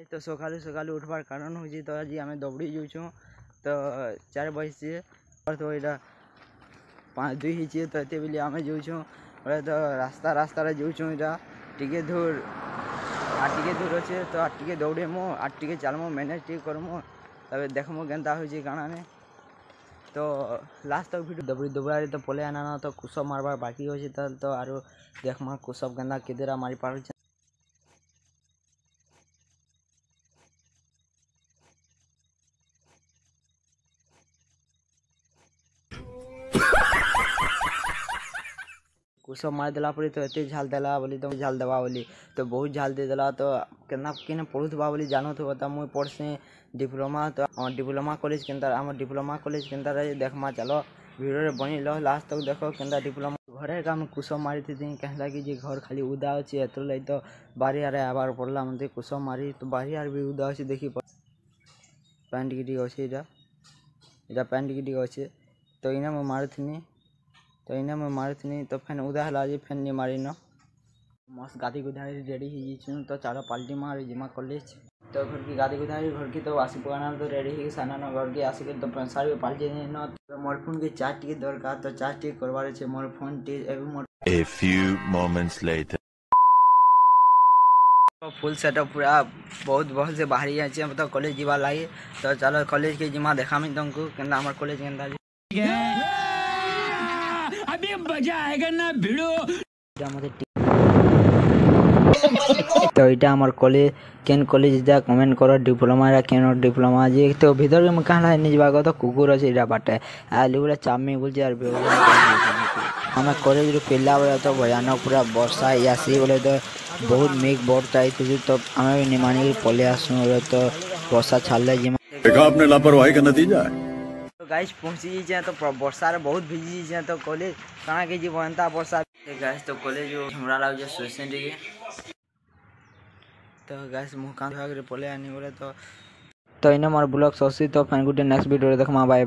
तो सकालू सकालू उठबार कारण हो तो आज आम दौड़ी जाऊँ तो 4 बजे तो यहाँ 5-2 हो तो ये बेले आम जाऊँ तो रास्ता रास्तार जाऊँ यहाँ टे दूर टे दूर अच्छे तो टे दौड़मु टे चलमु मैनेज टे करमु तब देखमु केन्ता हो काना तो लास्ट तक भिडियो दबड़ी दुबड़ा तो पले आना तो कुसब मारबार बाकी हो तो आरो देखमा कुसब केन्ता केदेरा मारी पार कुसब मार देला पड़ी तो एते झाल देला बोली तो झाल देवा बोली तो बहुत झाल दे देला तो केना किने पढ़ुथबा बोली जानो तो बता मुई पढ़से डिप्लोमा तो डिप्लोमा कॉलेज केनता आम डिप्लोमा कॉलेज केनता रहे देखमा चलो वीडियो रे बनी लो लास्ट तक देखो केनता डिप्लोमा घरे काम कुसब मारी थी कहला कि जे घर खाली उदा अछि एतो लई तो बारी आरे आबार पड़ला मते कुसब मारी तो बारी आर भी उदा अछि देखि पैंट गिटी अछि एटा पैंट गिटी अछि तो इना मैं मारथिनी तो इना मैं मारथिनी तो फैन उदा हला जे फैन नि मारी न मस्त गादी गुधारी रेडी ही छु तो चालो पाल्टी मार जिमा कॉलेज तो घर की गादी गुधारी घर की तो आसी पुराना तो रेडी ही साना न घर की आसी के तो पेंसार भी पाल्टी न तो मोर फोन के चार्ज टिके दरकार तो चार्ज टिके करवारे छे मोर फोन टे एवं मोर A few moments later. तो फुल सेटअप पूरा बहुत से बाहरी आछे मतलब कॉलेज जीवा लागे तो चलो कॉलेज के जिमा देखामी तुमको केना हमर कॉलेज केनता अभी मजा आएगा ना भिड़ो तो इटा हमार कॉलेज केन कॉलेज जा कमेंट करो डिप्लोमा रा केन डिप्लोमा जे तो भीतर में कहला नि जबा तो कुकुर আছে इटा बाटे आलू पूरा चामी बोल यार हम कॉलेज रो पेला वाला तो भयानक पूरा वर्षा यासी बोले तो बहुत मेघ बरता आई तो हमें निमानी पले आसु तो वर्षा छाले जे देखा आपने लापरवाही का नतीजा है। तो गाइस पहुंची जाए तो वर्षा रे बहुत भिजी जाए तो कॉलेज कना के जी बनता वर्षा गाइस तो कॉलेज हमरा लाग जे सोसेंट के तो गाइस मुकान भाग रे पले आनी बोले तो इने मोर ब्लॉग ससी तो फैन गुटे नेक्स्ट वीडियो रे देखमा बाय।